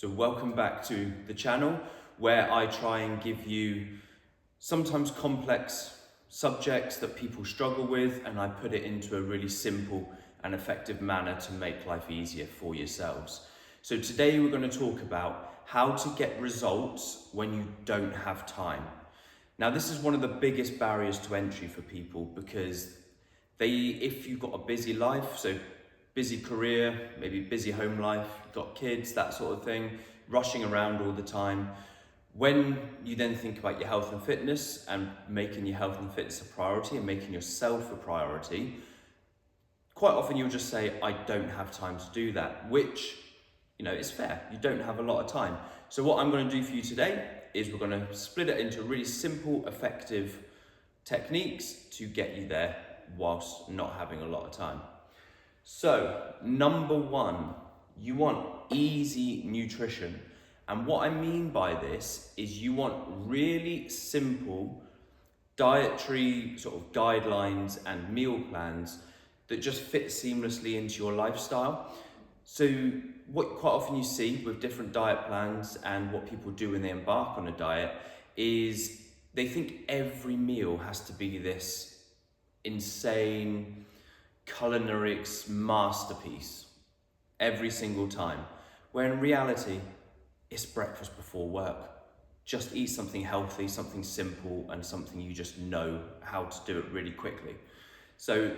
So welcome back to the channel where I try and give you sometimes complex subjects that people struggle with, and I put it into a really simple and effective manner to make life easier for yourselves. So today we're going to talk about how to get results when you don't have time. Now this is one of the biggest barriers to entry for people because if you've got a busy life, so busy career, maybe busy home life, you've got kids, that sort of thing, rushing around all the time. When you then think about your health and fitness and making your health and fitness a priority and making yourself a priority, quite often you'll just say, I don't have time to do that, which, is fair. You don't have a lot of time. So what I'm going to do for you today is we're going to split it into really simple, effective techniques to get you there whilst not having a lot of time. So, number one, you want easy nutrition. And what I mean by this is you want really simple dietary sort of guidelines and meal plans that just fit seamlessly into your lifestyle. So what quite often you see with different diet plans and what people do when they embark on a diet is they think every meal has to be this insane culinary masterpiece every single time, where in reality it's breakfast before work. Just eat something healthy, something simple, and something you just know how to do it really quickly. So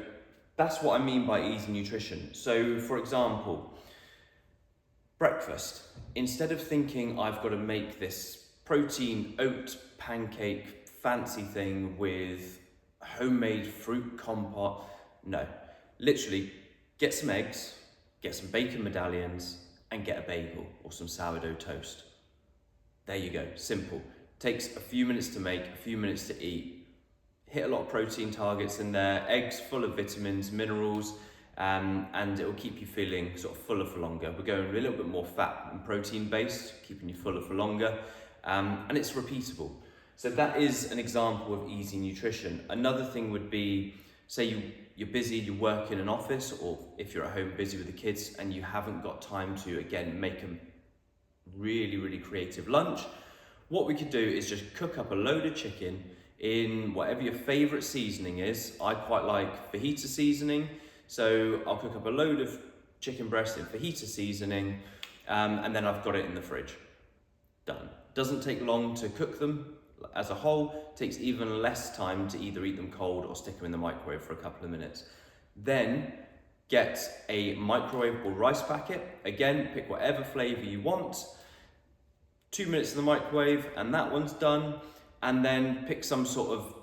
that's what I mean by easy nutrition. So for example, breakfast, instead of thinking I've got to make this protein oat pancake fancy thing with homemade fruit compote, no. Literally, get some eggs, get some bacon medallions, and get a bagel or some sourdough toast. There you go, simple. Takes a few minutes to make, a few minutes to eat. Hit a lot of protein targets in there, eggs full of vitamins, minerals, and it will keep you feeling sort of fuller for longer. We're going a little bit more fat and protein based, keeping you fuller for longer, and it's repeatable. So that is an example of easy nutrition. Another thing would be, say you're busy, you work in an office, or if you're at home busy with the kids and you haven't got time to, again, make a really, really creative lunch, what we could do is just cook up a load of chicken in whatever your favorite seasoning is. I quite like fajita seasoning, so I'll cook up a load of chicken breast in fajita seasoning, and then I've got it in the fridge. Done. Doesn't take long to cook them. As a whole, takes even less time to either eat them cold or stick them in the microwave for a couple of minutes. Then get a microwavable rice packet. Again, pick whatever flavor you want. 2 minutes in the microwave and that one's done. And then pick some sort of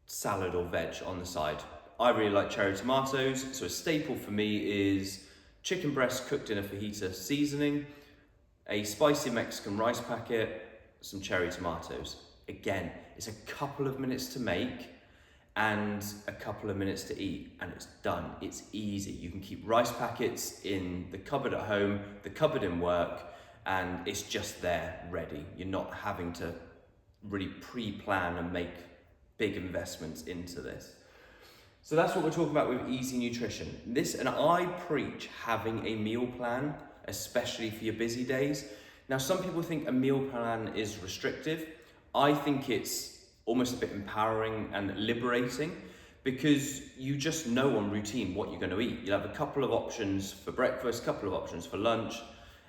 salad or veg on the side. I really like cherry tomatoes, so a staple for me is chicken breast cooked in a fajita seasoning, a spicy Mexican rice packet, some cherry tomatoes. Again, it's a couple of minutes to make and a couple of minutes to eat, and it's done. It's easy. You can keep rice packets in the cupboard at home, the cupboard in work, and it's just there, ready. You're not having to really pre-plan and make big investments into this. So that's what we're talking about with easy nutrition. And I preach having a meal plan, especially for your busy days. Now, some people think a meal plan is restrictive. I think it's almost a bit empowering and liberating because you just know on routine what you're going to eat. You'll have a couple of options for breakfast, a couple of options for lunch,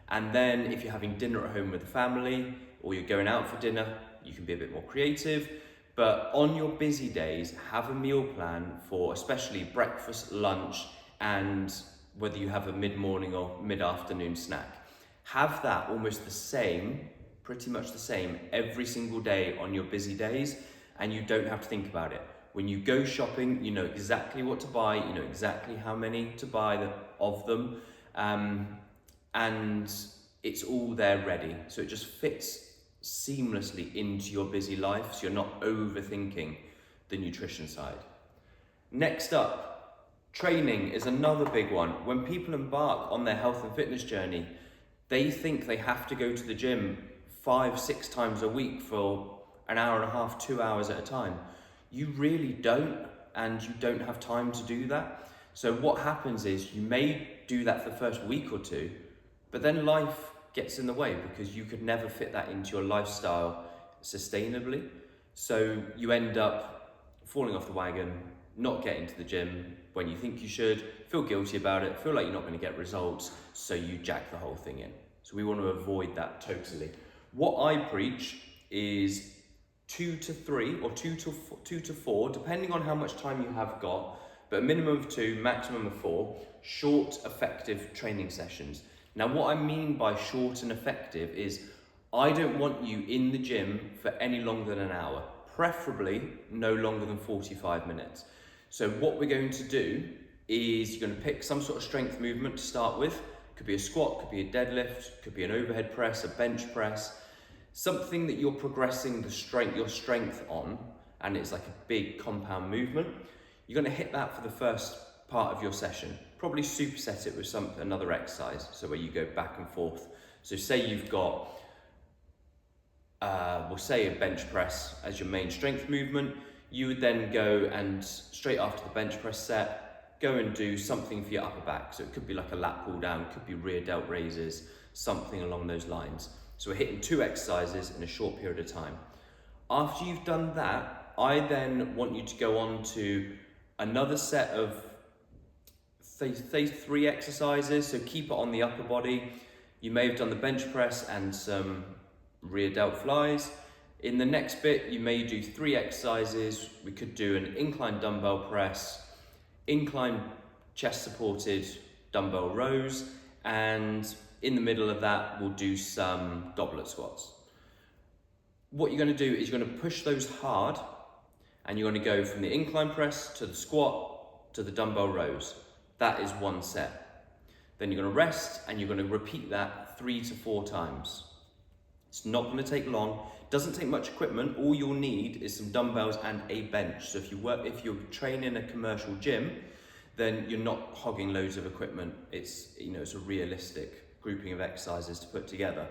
and then if you're having dinner at home with the family or you're going out for dinner, you can be a bit more creative. But on your busy days, have a meal plan for especially breakfast, lunch, and whether you have a mid-morning or mid-afternoon snack. Have that almost the same, pretty much the same every single day on your busy days, and you don't have to think about it. When you go shopping, you know exactly what to buy, you know exactly how many to buy of them, and it's all there ready. So it just fits seamlessly into your busy life, so you're not overthinking the nutrition side. Next up, training is another big one. When people embark on their health and fitness journey, they think they have to go to the gym 5-6 times a week for an hour and a half, 2 hours at a time. You really don't, and you don't have time to do that. So what happens is you may do that for the first week or two, but then life gets in the way because you could never fit that into your lifestyle sustainably. So you end up falling off the wagon, not getting to the gym when you think you should, feel guilty about it, feel like you're not going to get results, so you jack the whole thing in. So we want to avoid that totally. What I preach is 2 to 3 or 2 to 4, depending on how much time you have got, but a minimum of 2, maximum of 4, short, effective training sessions. Now, what I mean by short and effective is I don't want you in the gym for any longer than an hour, preferably no longer than 45 minutes. So what we're going to do is you're going to pick some sort of strength movement to start with. Could be a squat, could be a deadlift, could be an overhead press, a bench press, something that you're progressing your strength on, and it's like a big compound movement. You're going to hit that for the first part of your session. Probably superset it with another exercise, so where you go back and forth. So say you've got, we'll say a bench press as your main strength movement. You would then go and straight after the bench press set, go and do something for your upper back. So it could be like a lat pull down, could be rear delt raises, something along those lines. So we're hitting 2 exercises in a short period of time. After you've done that, I then want you to go on to another set of, say 3 exercises. So keep it on the upper body. You may have done the bench press and some rear delt flies. In the next bit, you may do 3 exercises. We could do an incline dumbbell press, incline chest supported dumbbell rows, and in the middle of that, we'll do some goblet squats. What you're going to do is you're going to push those hard, and you're going to go from the incline press to the squat to the dumbbell rows. That is 1 set. Then you're going to rest, and you're going to repeat that 3 to 4 times. It's not going to take long. Doesn't take much equipment. All you'll need is some dumbbells and a bench. So if you're training in a commercial gym, then you're not hogging loads of equipment. It's a realistic grouping of exercises to put together.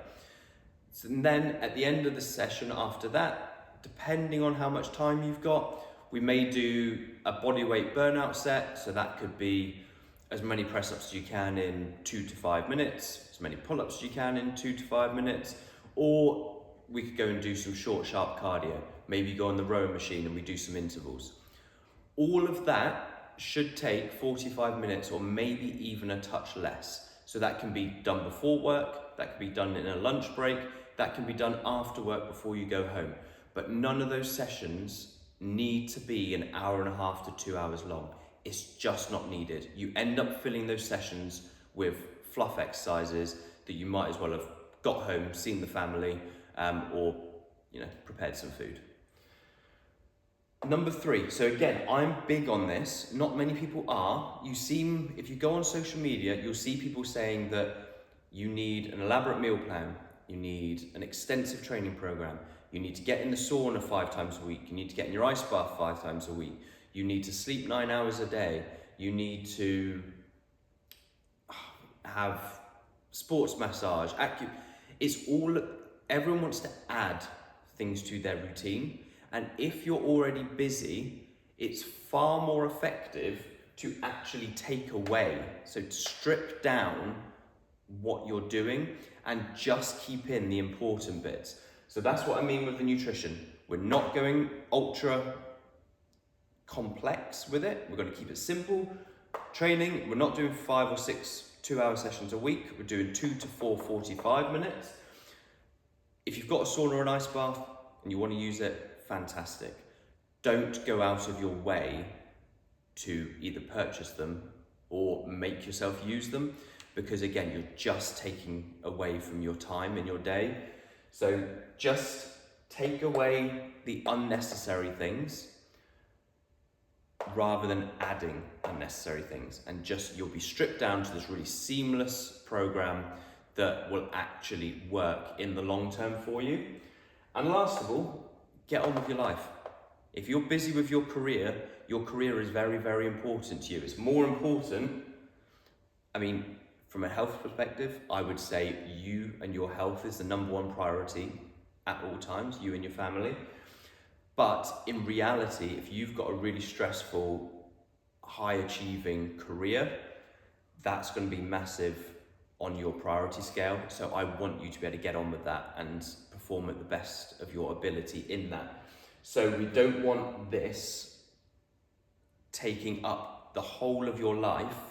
So then at the end of the session after that, depending on how much time you've got, we may do a bodyweight burnout set. So that could be as many press-ups as you can in 2 to 5 minutes, as many pull-ups as you can in 2 to 5 minutes, or we could go and do some short, sharp cardio. Maybe go on the rowing machine and we do some intervals. All of that should take 45 minutes or maybe even a touch less. So that can be done before work, that can be done in a lunch break, that can be done after work before you go home. But none of those sessions need to be an hour and a half to 2 hours long. It's just not needed. You end up filling those sessions with fluff exercises that you might as well have got home, seen the family, or prepared some food. Number 3, so again, I'm big on this. Not many people are. If you go on social media, you'll see people saying that you need an elaborate meal plan, you need an extensive training program, you need to get in the sauna 5 times a week, you need to get in your ice bath 5 times a week, you need to sleep 9 hours a day, you need to have sports massage, everyone wants to add things to their routine. And if you're already busy, it's far more effective to actually take away, so to strip down what you're doing and just keep in the important bits. So that's what I mean with the nutrition. We're not going ultra complex with it. We're going to keep it simple. Training, we're not doing 5 or 6 2-hour sessions a week. We're doing 2 to 4 45 minutes. If you've got a sauna or an ice bath and you want to use it, fantastic. Don't go out of your way to either purchase them or make yourself use them, because again, you're just taking away from your time in your day. So just take away the unnecessary things rather than adding unnecessary things, and you'll be stripped down to this really seamless program that will actually work in the long term for you. And last of all, get on with your life. If you're busy with your career is very, very important to you. It's more important, from a health perspective, I would say you and your health is the number 1 priority at all times, you and your family. But in reality, if you've got a really stressful, high achieving career, that's going to be massive on your priority scale. So I want you to be able to get on with that and perform at the best of your ability in that. So we don't want this taking up the whole of your life,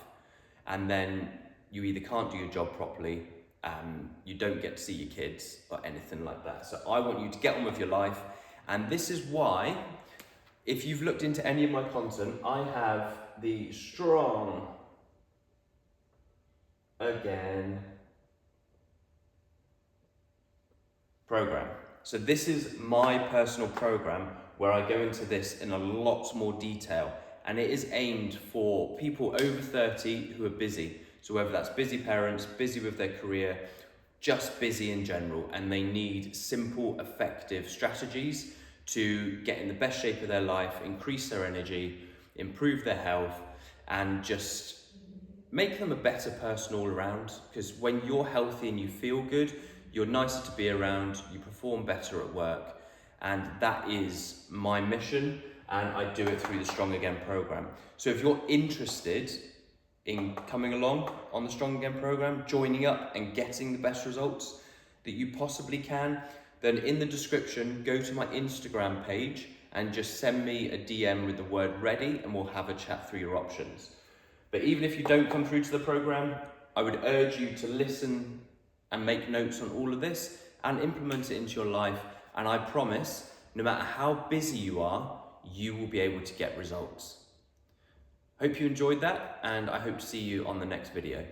and then you either can't do your job properly, you don't get to see your kids or anything like that. So I want you to get on with your life. And this is why, if you've looked into any of my content, I have the Strong Again program. So this is my personal program where I go into this in a lot more detail, and it is aimed for people over 30 who are busy. So whether that's busy parents, busy with their career, just busy in general, and they need simple, effective strategies to get in the best shape of their life, increase their energy, improve their health, and just make them a better person all around. Because when you're healthy and you feel good, you're nicer to be around, you perform better at work. And that is my mission, and I do it through the Strong Again program. So if you're interested in coming along on the Strong Again program, joining up and getting the best results that you possibly can, then in the description, go to my Instagram page and just send me a DM with the word ready, and we'll have a chat through your options. But even if you don't come through to the program, I would urge you to listen and make notes on all of this and implement it into your life. And I promise, no matter how busy you are, you will be able to get results. Hope you enjoyed that, and I hope to see you on the next video.